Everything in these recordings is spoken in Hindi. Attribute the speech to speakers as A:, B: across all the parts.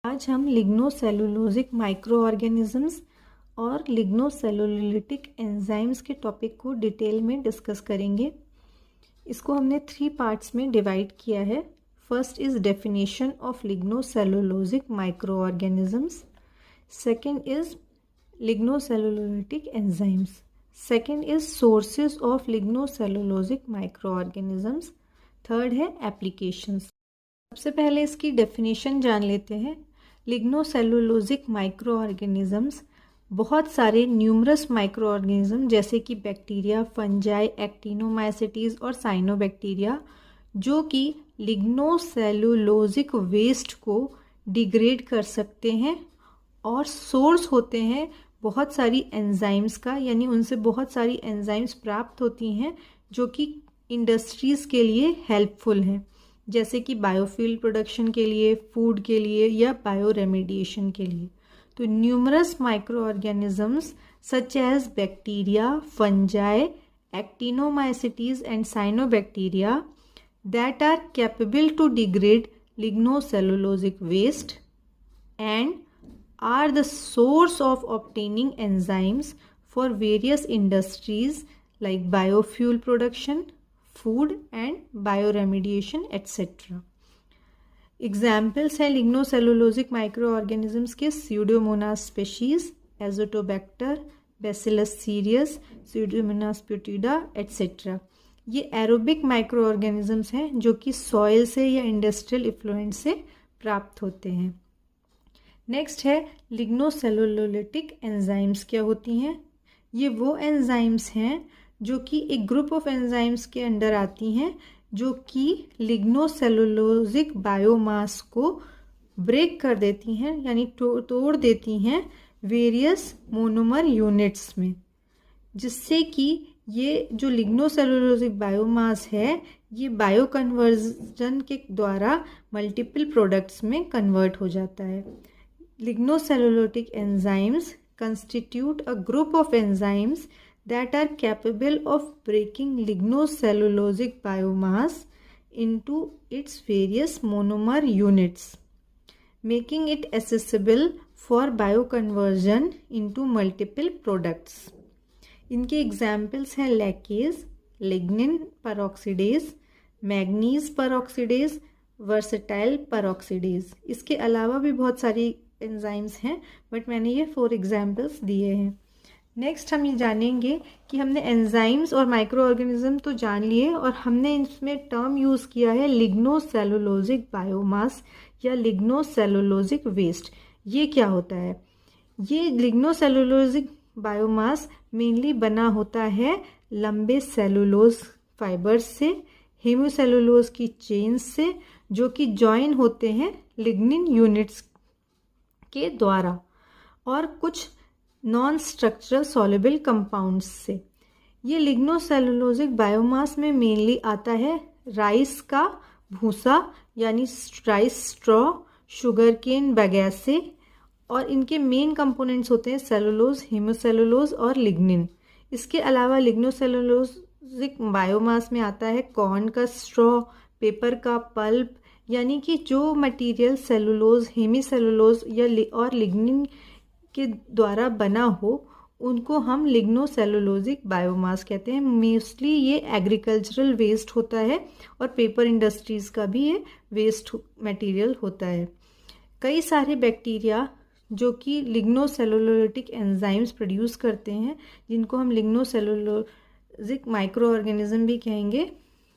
A: आज हम लिग्नोसेलुलोजिक माइक्रो ऑर्गेनिजम्स और लिग्नोसेलुलोलिटिक एंजाइम्स के टॉपिक को डिटेल में डिस्कस करेंगे। इसको हमने 3 पार्ट्स में डिवाइड किया है। First is definition of lignocellulosic micro organisms, second is lignocellulolytic enzymes, second is sources of lignocellulosic micro organisms, third है एप्लीकेशंस। सबसे पहले इसकी डेफिनेशन जान लेते हैं। लिग्नोसेलुलोजिक माइक्रो ऑर्गेनिजम्स बहुत सारे न्यूमरस माइक्रो ऑर्गेनिज्म जैसे कि बैक्टीरिया, फंजाई, एक्टिनोमाइसिटीज और साइनोबैक्टीरिया जो कि लिग्नोसेलुलोजिक वेस्ट को डिग्रेड कर सकते हैं और सोर्स होते हैं बहुत सारी एंजाइम्स का, यानी उनसे बहुत सारी एंजाइम्स प्राप्त होती हैं जो कि इंडस्ट्रीज़ के लिए हेल्पफुल हैं, जैसे कि बायोफ्यूल प्रोडक्शन के लिए, फूड के लिए या बायो रेमेडिएशन के लिए। तो numerous micro organisms such as bacteria, fungi, actinomycetes and cyanobacteria that are capable to degrade lignocellulosic waste and are the source of obtaining enzymes for various industries like biofuel production, food and bioremediation etc. Examples हैं लिग्नोसेलुलोजिक माइक्रो ऑर्गेनिजम्स के Pseudomonas species, Azotobacter, bacillus serious, Pseudomonas प्यूटिडा etcetera. ये एरोबिक माइक्रो ऑर्गेनिजम्स हैं जो कि सॉइल से या इंडस्ट्रियल इफ्लुएंट से प्राप्त होते हैं। नेक्स्ट है लिग्नोसेलुलोलिटिक एंजाइम्स। क्या होती हैं? ये वो एंजाइम्स हैं जो कि एक ग्रुप ऑफ एंजाइम्स के अंडर आती हैं जो कि लिग्नोसेलुलोजिक बायोमास को ब्रेक कर देती हैं, यानी तोड़ देती हैं वेरियस मोनोमर यूनिट्स में, जिससे कि ये जो लिग्नोसेलुलोजिक बायोमास है ये बायो कन्वर्जन के द्वारा मल्टीपल प्रोडक्ट्स में कन्वर्ट हो जाता है। Lignocellulosic enzymes constitute a group of enzymes that are capable of breaking lignocellulosic biomass into its various monomer units, making it accessible for bioconversion into multiple products. इनके एग्जाम्पल्स हैं laccase, lignin peroxidase, manganese peroxidase, versatile peroxidase. इसके अलावा भी बहुत सारी एंजाइम्स हैं बट मैंने ये 4 एग्जाम्पल्स दिए हैं। नेक्स्ट हम ये जानेंगे कि हमने एंजाइम्स और माइक्रो ऑर्गेनिज्म तो जान लिए और हमने इसमें टर्म यूज़ किया है लिग्नोसेलुलोजिक बायोमास या लिग्नोसेलुलोजिक वेस्ट। ये क्या होता है? ये लिग्नोसेलुलोजिक बायोमास मेनली बना होता है लंबे सेलुलोज फाइबर्स से, हेमोसेलुलोज की चेन्स से जो कि जॉइन होते हैं लिग्निन यूनिट्स के द्वारा और कुछ नॉन स्ट्रक्चरल सॉल्युबल कंपाउंड्स से। ये लिग्नोसेलुलोजिक बायोमास में मेनली आता है राइस का भूसा यानी राइस स्ट्रॉ, शुगर केन बगैसे, और इनके मेन कंपोनेंट्स होते हैं सेलुलोज, हेमोसेलुलोज और लिग्निन। इसके अलावा लिग्नोसेलुलोजिक बायोमास में आता है कॉर्न का स्ट्रॉ, पेपर का पल्प, यानी कि जो मटेरियल सेलुलोज, हेमीसेलुलोज या और लिग्निन के द्वारा बना हो उनको हम लिग्नोसेलुलोजिक बायोमास कहते हैं। मोस्टली ये एग्रीकल्चरल वेस्ट होता है और पेपर इंडस्ट्रीज़ का भी ये वेस्ट मटेरियल होता है। कई सारे बैक्टीरिया जो कि लिग्नोसेलुलोलिटिक एंजाइम्स प्रोड्यूस करते हैं जिनको हम लिग्नोसेलुलोजिक माइक्रो ऑर्गेनिज्म भी कहेंगे।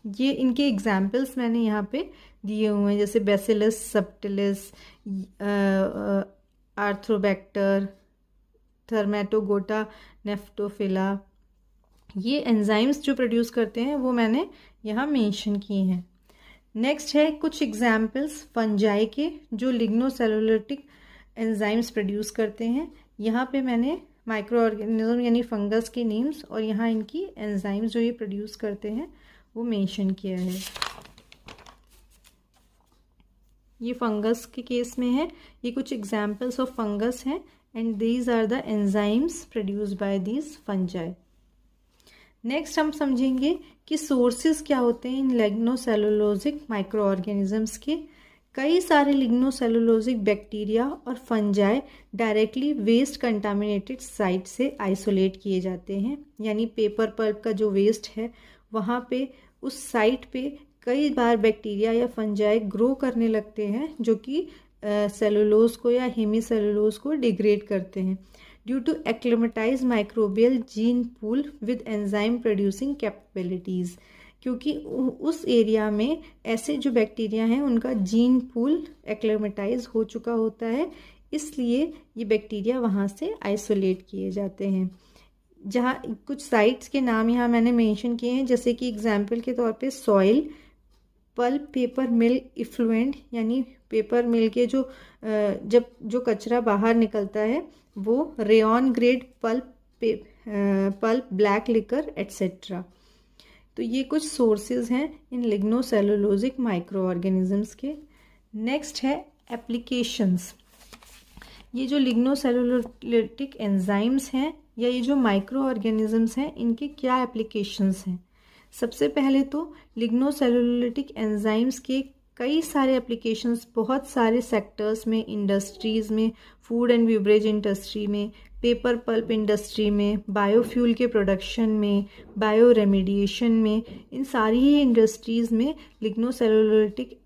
A: ये इनके एग्जाम्पल्स मैंने यहाँ पे दिए हुए हैं, जैसे बैसिलस सबटिलिस, आर्थ्रोबैक्टर, थर्मेटोगोटा नेफ्टोफिला। ये एंजाइम्स जो प्रोड्यूस करते हैं वो मैंने यहाँ मेंशन किए हैं। नेक्स्ट है कुछ एग्जाम्पल्स फंजाई के जो लिग्नोसेलुलोलिटिक एंजाइम्स प्रोड्यूस करते हैं। यहाँ पे मैंने माइक्रो ऑर्गेनिज्म यानी फंगस के नेम्स और यहाँ इनकी एंजाइम्स जो ये प्रोड्यूस करते हैं वो मेंशन किया है। ये फंगस के केस में है। ये कुछ एग्जाम्पल्स ऑफ फंगस हैं and these are the enzymes produced by these fungi. Next हम समझेंगे कि सोर्सेज क्या होते हैं इन लिग्नोसेलुलोजिक माइक्रो ऑर्गेनिजम्स के। कई सारे लिग्नोसेलुलोजिक बैक्टीरिया और fungi directly waste contaminated site से आइसोलेट किए जाते हैं, यानी पेपर पल्प का जो वेस्ट है वहाँ पे उस साइट पे कई बार बैक्टीरिया या फंजाई ग्रो करने लगते हैं जो कि सेलुलोज को या हेमीसेलुलोज को डिग्रेड करते हैं due to acclimatize microbial gene pool with enzyme producing capabilities, क्योंकि उस एरिया में ऐसे जो बैक्टीरिया हैं उनका जीन पूल एक्लेमेटाइज हो चुका होता है, इसलिए ये बैक्टीरिया वहाँ से आइसोलेट किए जाते हैं। जहाँ कुछ साइट्स के नाम यहाँ मैंने मेंशन किए हैं, जैसे कि एग्जाम्पल के तौर पे सॉइल, पल्प पेपर मिल इफ्लुएंट, यानी पेपर मिल के जो जब जो कचरा बाहर निकलता है वो rayon grade pulp black liquor etcetera. तो ये कुछ सोर्सेज हैं इन लिग्नोसेलुलोजिक माइक्रो ऑर्गेनिजम्स के। नेक्स्ट है एप्लीकेशंस। ये जो लिग्नोसेलुलोलिटिक एंजाइम्स हैं या ये जो माइक्रो ऑर्गेनिजम्स हैं इनके क्या एप्लीकेशंस हैं। सबसे पहले तो लिग्नोसेलुलोलिटिक एंजाइम्स के कई सारे एप्लीकेशंस बहुत सारे सेक्टर्स में, इंडस्ट्रीज़ में, फूड एंड बेवरेज इंडस्ट्री में, पेपर पल्प इंडस्ट्री में, बायोफ्यूल के प्रोडक्शन में, बायो रेमेडिएशन में, इन सारी ही इंडस्ट्रीज़ में लिग्नोसेलुलोलिटिक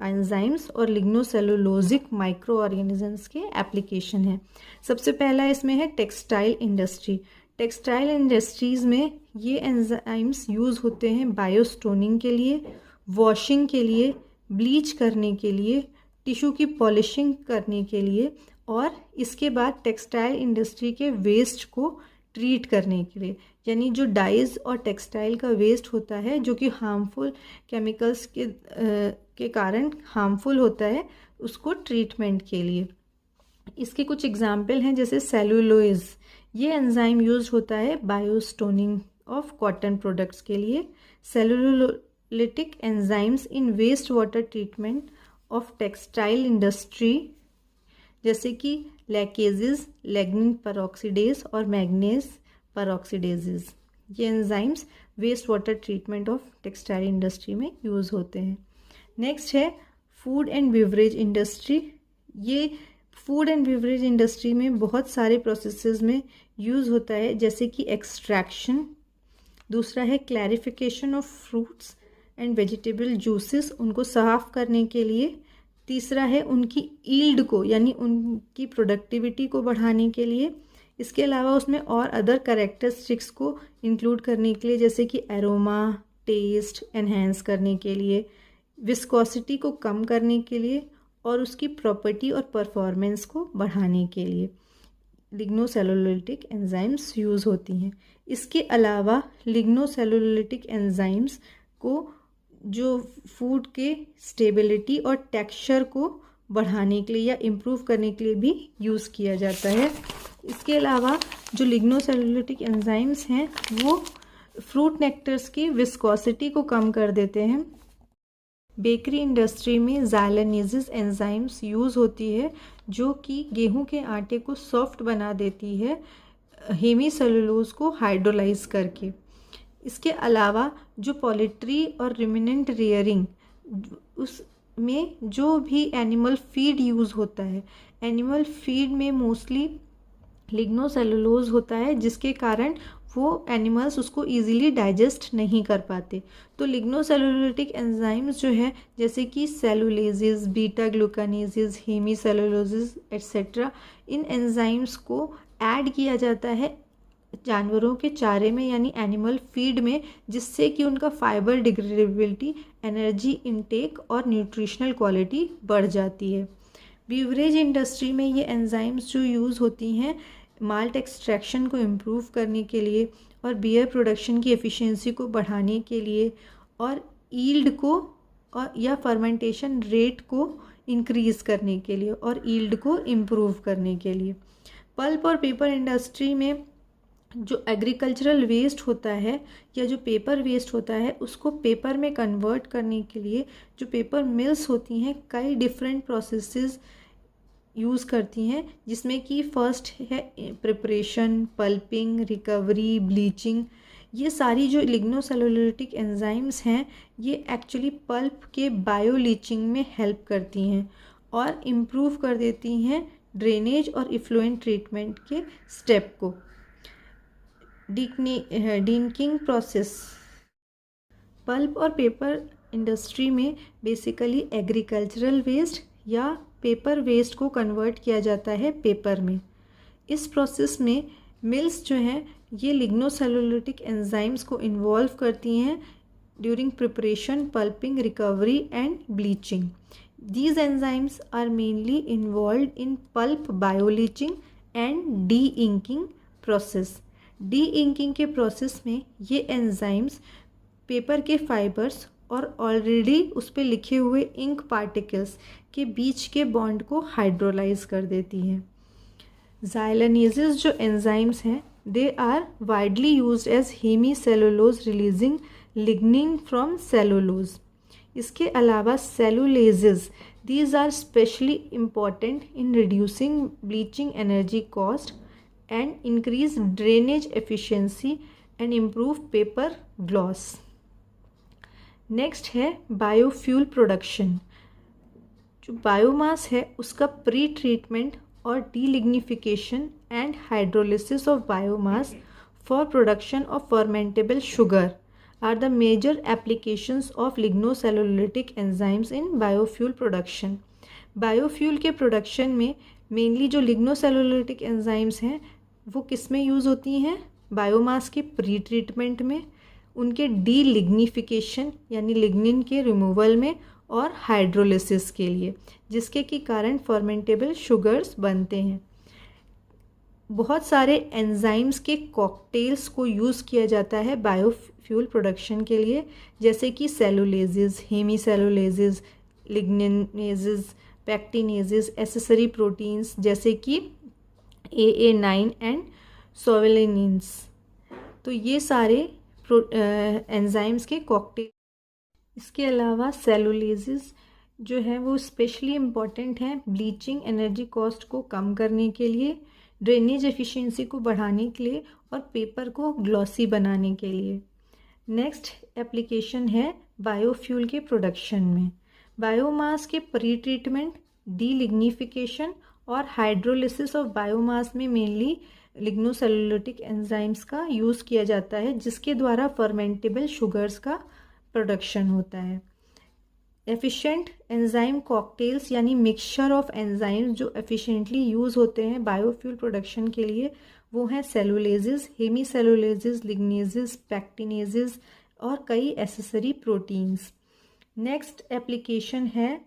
A: एंजाइम्स और लिग्नोसेलुलोजिक माइक्रो ऑर्गेनिजम्स के एप्लीकेशन है। सबसे पहला इसमें है टेक्सटाइल इंडस्ट्री। टेक्सटाइल इंडस्ट्रीज़ में ये एंजाइम्स यूज़ होते हैं बायोस्टोनिंग के लिए, वॉशिंग के लिए, ब्लीच करने के लिए, टिश्यू की पॉलिशिंग करने के लिए, और इसके बाद टेक्सटाइल इंडस्ट्री के वेस्ट को ट्रीट करने के लिए, यानी जो डाइज और टेक्सटाइल का वेस्ट होता है जो कि हार्मफुल केमिकल्स के कारण हार्मफुल होता है, उसको ट्रीटमेंट के लिए। इसके कुछ एग्जाम्पल हैं, जैसे सेलुलोज, ये एंजाइम यूज होता है बायोस्टोनिंग ऑफ कॉटन प्रोडक्ट्स के लिए। Cellulolytic enzymes in waste water treatment of textile industry, जैसे कि लैकेजेस, लैग्निन पेरोक्सीडेज और मैग्नीज पेरोक्सीडेजेस, ये enzymes waste water treatment of textile industry में यूज़ होते हैं। नेक्स्ट है फूड एंड बेवरेज इंडस्ट्री। ये फूड एंड बेवरेज इंडस्ट्री में बहुत सारे प्रोसेसेस में यूज़ होता है, जैसे कि एक्सट्रैक्शन, दूसरा है clarification of fruits and vegetable juices, उनको साफ करने के लिए, तीसरा है उनकी ईल्ड को यानी उनकी प्रोडक्टिविटी को बढ़ाने के लिए, इसके अलावा उसमें और अदर कैरेक्टरिस्टिक्स को इंक्लूड करने के लिए, जैसे कि एरोमा, टेस्ट एनहेंस करने के लिए, विस्कोसिटी को कम करने के लिए और उसकी प्रॉपर्टी और परफॉर्मेंस को बढ़ाने के लिए लिग्नोसेलुलोलिटिक एंजाइम्स यूज़ होती हैं। इसके अलावा लिग्नोसेलुलोलिटिक एंजाइम्स को जो फूड के स्टेबिलिटी और टेक्सचर को बढ़ाने के लिए या इम्प्रूव करने के लिए भी यूज़ किया जाता है। इसके अलावा जो लिग्नोसेलुलोलिटिक एंजाइम्स हैं वो फ्रूट नेक्टर्स की विस्कोसिटी को कम कर देते हैं। बेकरी इंडस्ट्री में ज़ाइलनेजेस एंजाइम्स यूज़ होती है जो कि गेहूं के आटे को सॉफ्ट बना देती है हेमीसेलुलोज को हाइड्रोलाइज करके। इसके अलावा जो पोल्ट्री और रुमिनेंट रियरिंग, उसमें जो भी एनिमल फीड यूज़ होता है, एनिमल फीड में मोस्टली लिग्नोसेलुलोज होता है, जिसके कारण वो एनिमल्स उसको इजीली डाइजेस्ट नहीं कर पाते। तो लिग्नोसेलुलोलिटिक एंजाइम्स जो है, जैसे कि सेलुलेजेस, बीटा ग्लूकानेजेस, हेमीसेलुलोजेस एट्सेट्रा, इन एंजाइम्स को ऐड किया जाता है जानवरों के चारे में यानी एनिमल फीड में, जिससे कि उनका फाइबर डिग्रेडेबिलिटी, एनर्जी इनटेक और न्यूट्रिशनल क्वालिटी बढ़ जाती है। बीवरेज इंडस्ट्री में ये एंजाइम्स जो यूज़ होती हैं माल्ट एक्सट्रैक्शन को इम्प्रूव करने के लिए और बियर प्रोडक्शन की एफिशिएंसी को बढ़ाने के लिए और ईल्ड को और या फर्मेंटेशन रेट को इंक्रीज़ करने के लिए और ईल्ड को इम्प्रूव करने के लिए। पल्प और पेपर इंडस्ट्री में जो एग्रीकल्चरल वेस्ट होता है या जो पेपर वेस्ट होता है, उसको पेपर में कन्वर्ट करने के लिए जो पेपर मिल्स होती हैं कई डिफरेंट प्रोसेसेस यूज़ करती हैं, जिसमें कि फर्स्ट है प्रिपरेशन, पल्पिंग, रिकवरी, ब्लीचिंग। ये सारी जो लिग्नोसेलुलोटिक एंजाइम्स हैं ये एक्चुअली पल्प के बायो लीचिंग में हेल्प करती हैं और इम्प्रूव कर देती हैं ड्रेनेज और इफ्लुएंट ट्रीटमेंट के स्टेप को। डिंकिंग प्रोसेस, पल्प और पेपर इंडस्ट्री में बेसिकली एग्रीकल्चरल वेस्ट या पेपर वेस्ट को कन्वर्ट किया जाता है पेपर में। इस प्रोसेस में मिल्स जो हैं ये लिग्नोसेलुलोटिक एंजाइम्स को इन्वॉल्व करती हैं during preparation, pulping, recovery and bleaching. These enzymes are mainly involved in pulp bioleaching and de-inking process. De-inking के प्रोसेस में ये एंजाइम्स पेपर के फाइबर्स और ऑलरेडी उस पर लिखे हुए इंक पार्टिकल्स के बीच के बॉन्ड को हाइड्रोलाइज कर देती हैं। ज़ाइलनेजेस जो एंजाइम्स हैं they are widely used as hemicellulose releasing lignin from cellulose. इसके अलावा cellulases, these are specially important in reducing bleaching energy cost and increase drainage efficiency and improve paper gloss. Next है बायोफ्यूल प्रोडक्शन। जो बायोमास है उसका प्री ट्रीटमेंट और delignification and hydrolysis of biomass for production of fermentable sugar are the major applications of lignocellulosic enzymes in biofuel production. Biofuel के प्रोडक्शन में मेनली जो लिग्नोसेलुलोटिक एंजाइम्स हैं वो किस में यूज़ होती हैं? बायोमास के प्री ट्रीटमेंट में, उनके डीलिग्निफिकेशन यानी लिग्निन के रिमूवल में और हाइड्रोलिसिस के लिए, जिसके के कारण फर्मेंटेबल शुगर्स बनते हैं। बहुत सारे एंजाइम्स के कॉकटेल्स को यूज़ किया जाता है बायोफ्यूल प्रोडक्शन के लिए, जैसे कि सेलुलेजेस, हेमीसेलुलेजेस, लिग्निनेजेस, पैक्टिनेजेस, एसेसरी प्रोटीन्स जैसे कि AA9 एंड सोवेलिनिन्स। तो ये सारे एंजाइम्स के कॉकटेल। इसके अलावा सेलुलेजेस जो है वो स्पेशली इम्पॉर्टेंट हैं ब्लीचिंग एनर्जी कॉस्ट को कम करने के लिए, ड्रेनेज एफिशिएंसी को बढ़ाने के लिए और पेपर को ग्लॉसी बनाने के लिए। नेक्स्ट एप्लीकेशन है बायोफ्यूल के प्रोडक्शन में। बायोमास के प्री ट्रीटमेंट, डीलिग्निफिकेशन और हाइड्रोलिसिस ऑफ बायोमास में मेनली लिग्नोसेलुलोटिक एंजाइम्स का यूज़ किया जाता है, जिसके द्वारा फर्मेंटेबल शुगर्स का प्रोडक्शन होता है। एफिशिएंट एंजाइम कॉकटेल्स यानी मिक्सचर ऑफ एंजाइम्स जो एफिशिएंटली यूज़ होते हैं बायोफ्यूल प्रोडक्शन के लिए वो हैं सेलुलेजेस, हेमीसेलुलेजेस, लिग्नेजेस, पैक्टिनेजेस और कई एसेसरी प्रोटीन्स। नेक्स्ट एप्लीकेशन है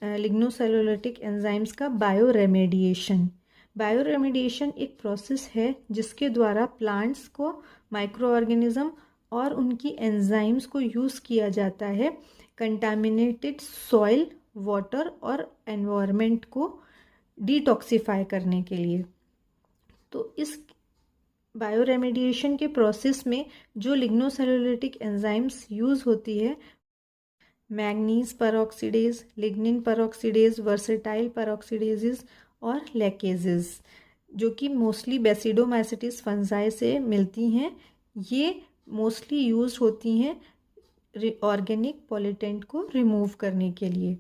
A: लिग्नोसेलुलोटिक एंजाइम्स का बायोरेमेडिएशन। बायोरेमेडिएशन एक प्रोसेस है जिसके द्वारा प्लांट्स को माइक्रो ऑर्गेनिज्म और उनकी एंजाइम्स को यूज़ किया जाता है कंटामिनेटेड सॉइल, वाटर और एनवायरनमेंट को डिटॉक्सिफाई करने के लिए। तो इस बायोरेमेडिएशन के प्रोसेस में जो लिग्नोसेलुलोटिक एंजाइम्स यूज़ होती है manganese peroxidase, lignin peroxidase, versatile peroxidases और लैकेजेस, जो कि मोस्टली बेसिडोमाइसिटिस फंजाई से मिलती हैं। ये मोस्टली यूज होती हैं ऑर्गेनिक पॉल्यूटेंट को रिमूव करने के लिए।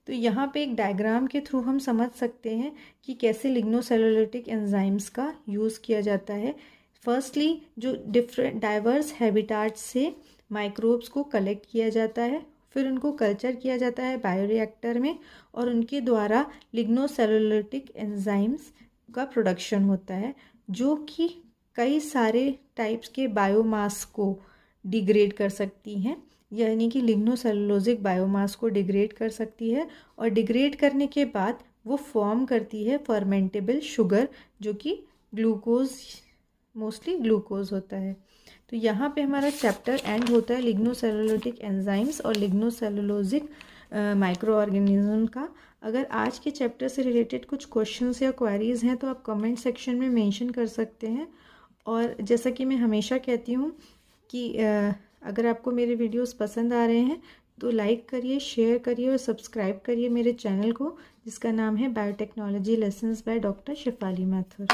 A: तो यहाँ पे एक डायग्राम के थ्रू हम समझ सकते हैं कि कैसे लिग्नोसेलुलोटिक एंजाइम्स का यूज़ किया जाता है। फर्स्टली जो डिफरेंट डाइवर्स हैबिटाट्स से माइक्रोब्स को कलेक्ट किया जाता है, फिर उनको कल्चर किया जाता है बायोरिएक्टर में और उनके द्वारा लिग्नोसेलुलोटिक एंजाइम्स का प्रोडक्शन होता है, जो कि कई सारे टाइप्स के बायोमास को डिग्रेड कर सकती हैं, यानी कि लिग्नोसेलुलोजिक बायोमास को डिग्रेड कर सकती है और डिग्रेड करने के बाद वो फॉर्म करती है फर्मेंटेबल शुगर, जो कि ग्लूकोज, मोस्टली ग्लूकोज होता है। तो यहाँ पे हमारा चैप्टर एंड होता है लिग्नोसेलुलोटिक एंजाइम्स और लिग्नोसेलुलोजिक माइक्रो ऑर्गेनिज्म का। अगर आज के चैप्टर से रिलेटेड कुछ क्वेश्चंस या क्वेरीज हैं तो आप कमेंट सेक्शन में मेंशन कर सकते हैं। और जैसा कि मैं हमेशा कहती हूँ कि अगर आपको मेरे वीडियोस पसंद आ रहे हैं तो लाइक करिए, शेयर करिए और सब्सक्राइब करिए मेरे चैनल को, जिसका नाम है biotechnology lessons by doctor Shefali Mathur.